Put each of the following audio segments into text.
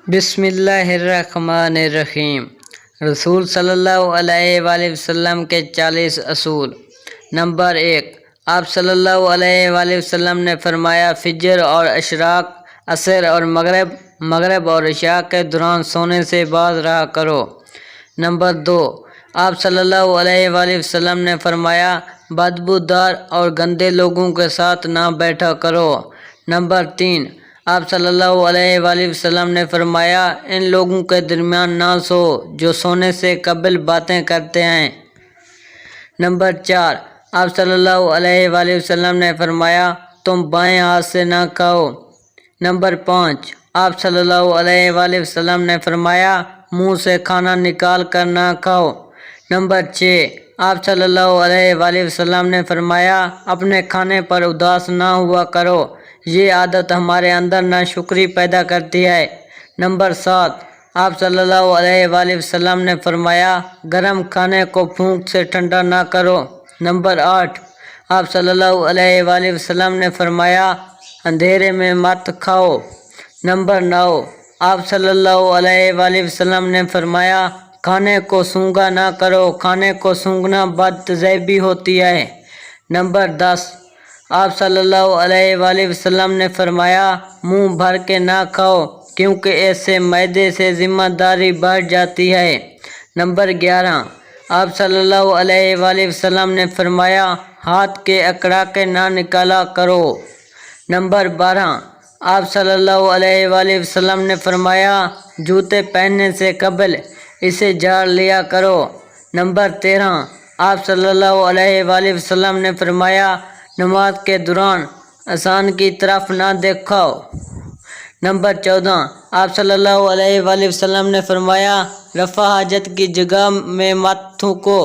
بسم اللہ الرحمن الرحیم۔ رسول صلی اللہ علیہ وآلہ وسلم کے 40 اصول۔ نمبر 1، آپ صلی اللہ علیہ وآلہ وسلم نے فرمایا فجر اور اشراق، عصر اور مغرب اور عشاء کے دوران سونے سے باز رہا کرو۔ نمبر 2، آپ صلی اللہ علیہ وآلہ وسلم نے فرمایا بدبودار اور گندے لوگوں کے ساتھ نہ بیٹھا کرو۔ نمبر 3، آپ صلی اللہ علیہ وآلہ وسلم نے فرمایا ان لوگوں کے درمیان نہ سو جو سونے سے قبل باتیں کرتے ہیں۔ نمبر 4، آپ صلی اللہ علیہ وآلہ وسلم نے فرمایا تم بائیں ہاتھ سے نہ کھاؤ۔ نمبر 5، آپ صلی اللہ علیہ وآلہ وسلم نے فرمایا منہ سے کھانا نکال کر نہ کھاؤ۔ نمبر 6، آپ صلی اللہ علیہ وآلہ وسلم نے فرمایا اپنے کھانے پر اداس نہ ہوا کرو، یہ عادت ہمارے اندر ناشکری پیدا کرتی ہے۔ نمبر 7، آپ صلی اللہ علیہ وآلہ وسلم نے فرمایا گرم کھانے کو پھونک سے ٹھنڈا نہ کرو۔ نمبر 8، آپ صلی اللہ علیہ وآلہ وسلم نے فرمایا اندھیرے میں مت کھاؤ۔ نمبر 9، آپ صلی اللہ علیہ وآلہ وسلم نے فرمایا کھانے کو سونگھا نہ کرو، کھانے کو سونگھنا بد تذیبی ہوتی ہے۔ نمبر 10، آپ صلی اللہ علیہ وآلہ وسلم نے فرمایا منہ بھر کے نہ کھاؤ کیونکہ ایسے معدے سے ذمہ داری بڑھ جاتی ہے۔ نمبر 11، آپ صلی اللہ علیہ وآلہ وسلم نے فرمایا ہاتھ کے اکڑاکے نہ نکالا کرو۔ نمبر 12، آپ صلی اللہ علیہ وآلہ وسلم نے فرمایا جوتے پہننے سے قبل اسے جھاڑ لیا کرو۔ نمبر 13، آپ صلی اللہ علیہ وآلہ وسلم نے فرمایا نماز کے دوران آسمان کی طرف نہ دیکھو۔ نمبر 14، آپ صلی اللہ علیہ وآلہ وسلم نے فرمایا رفع حاجت کی جگہ میں مت تھوکو۔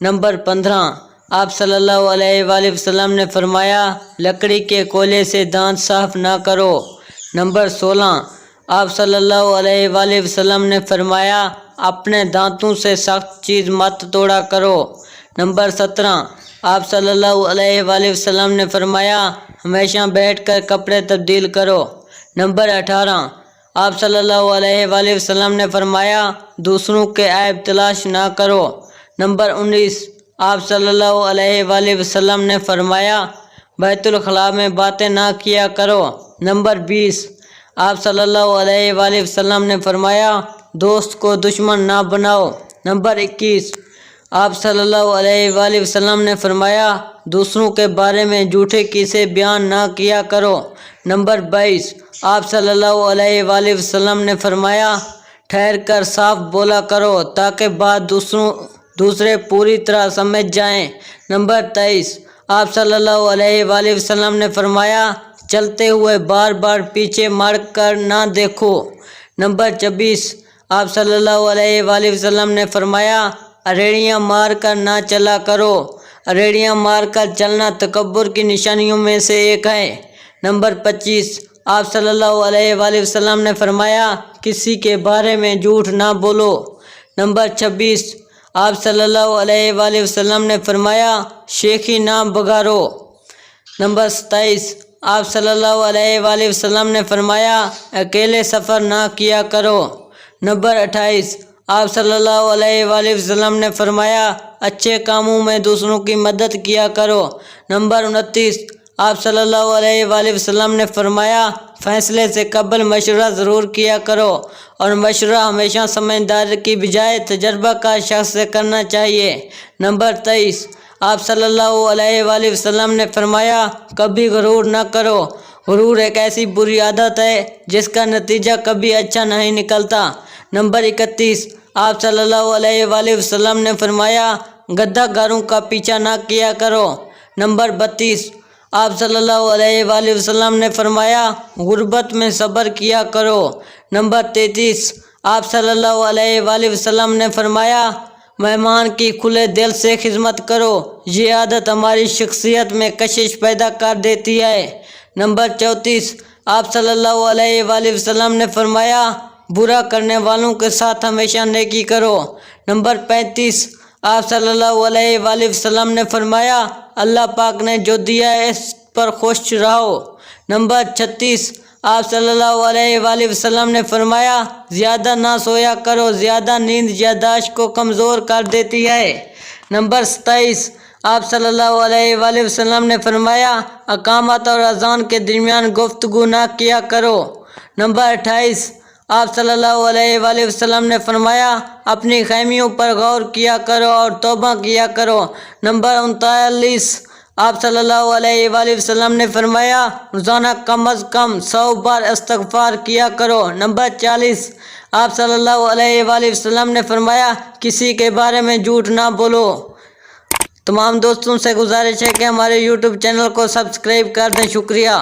نمبر 15، آپ صلی اللہ علیہ وآلہ وسلم نے فرمایا لکڑی کے کوئلے سے دانت صاف نہ کرو۔ نمبر 16، آپ صلی اللہ علیہ وآلہ وسلم نے فرمایا اپنے دانتوں سے سخت چیز مت توڑا کرو۔ نمبر 17، آپ صلی اللہ علیہ وآلہ وسلم نے فرمایا ہمیشہ بیٹھ کر کپڑے تبدیل کرو۔ نمبر 18، آپ صلی اللہ علیہ وآلہ وسلم نے فرمایا دوسروں کے عیب تلاش نہ کرو۔ نمبر 19، آپ صلی اللہ علیہ وآلہ وسلم نے فرمایا بیت الخلاء میں باتیں نہ کیا کرو۔ نمبر 20، آپ صلی اللہ علیہ وآلہ وسلم نے فرمایا دوست کو دشمن نہ بناؤ۔ نمبر 21، آپ صلی اللہ علیہ وآلہ وسلم نے فرمایا دوسروں کے بارے میں جھوٹے قصے بیان نہ کیا کرو۔ نمبر 22، آپ صلی اللہ علیہ وآلہ وسلم نے فرمایا ٹھہر کر صاف بولا کرو تاکہ بات دوسرے پوری طرح سمجھ جائیں۔ نمبر 23، آپ صلی اللہ علیہ وآلہ وسلم نے فرمایا چلتے ہوئے بار بار پیچھے مڑ کر نہ دیکھو۔ نمبر 24، آپ صلی اللہ علیہ وآلہ وسلم نے فرمایا اریڑیاں مار کر نہ چلا کرو، اریڑیاں مار کر چلنا تکبر کی نشانیوں میں سے ایک ہے۔ نمبر 25، آپ صلی اللہ علیہ وآلہ وسلم نے فرمایا کسی کے بارے میں جھوٹ نہ بولو۔ نمبر 26، آپ صلی اللہ علیہ وآلہ وسلم نے فرمایا شیخی نہ بگاڑو۔ نمبر 27، آپ صلی اللہ علیہ وآلہ وسلم نے فرمایا اکیلے سفر نہ کیا کرو۔ نمبر 28، آپ صلی اللہ علیہ وآلہ وسلم نے فرمایا اچھے کاموں میں دوسروں کی مدد کیا کرو۔ نمبر 29، آپ صلی اللہ علیہ وآلہ وسلم نے فرمایا فیصلے سے قبل مشورہ ضرور کیا کرو اور مشورہ ہمیشہ سمجھدار کی بجائے تجربہ کار شخص سے کرنا چاہیے۔ نمبر 23، آپ صلی اللہ علیہ وآلہ وسلم نے فرمایا کبھی غرور نہ کرو، غرور ایک ایسی بری عادت ہے جس کا نتیجہ کبھی اچھا نہیں نکلتا۔ نمبر 31، آپ صلی اللہ علیہ وآلہ وسلم نے فرمایا گدھا گاروں کا پیچھا نہ کیا کرو۔ نمبر 32، آپ صلی اللہ علیہ وآلہ وسلم نے فرمایا غربت میں صبر کیا کرو۔ نمبر 33، آپ صلی اللہ علیہ وآلہ وسلم نے فرمایا مہمان کی کھلے دل سے خدمت کرو، یہ عادت ہماری شخصیت میں کشش پیدا کر دیتی ہے۔ نمبر 34، آپ صلی اللہ علیہ وآلہ وسلم نے فرمایا برا کرنے والوں کے ساتھ ہمیشہ نیکی کرو۔ نمبر 35، آپ صلی اللہ علیہ وآلہ وسلم نے فرمایا اللہ پاک نے جو دیا ہے اس پر خوش رہو۔ نمبر 36، آپ صلی اللہ علیہ وآلہ وسلم نے فرمایا زیادہ نہ سویا کرو، زیادہ نیند یادداشت کو کمزور کر دیتی ہے۔ نمبر 27، آپ صلی اللہ علیہ وآلہ وسلم نے فرمایا اقامت اور اذان کے درمیان گفتگو نہ کیا کرو۔ نمبر 28، آپ صلی اللہ علیہ وآلہ وسلم نے فرمایا اپنی خیمیوں پر غور کیا کرو اور توبہ کیا کرو۔ نمبر 39، آپ صلی اللہ علیہ وآلہ وسلم نے فرمایا روزانہ کم از کم 100 بار استغفار کیا کرو۔ نمبر 40، آپ صلی اللہ علیہ وآلہ وسلم نے فرمایا کسی کے بارے میں جھوٹ نہ بولو۔ تمام دوستوں سے گزارش ہے کہ ہمارے یوٹیوب چینل کو سبسکرائب کر دیں۔ شکریہ۔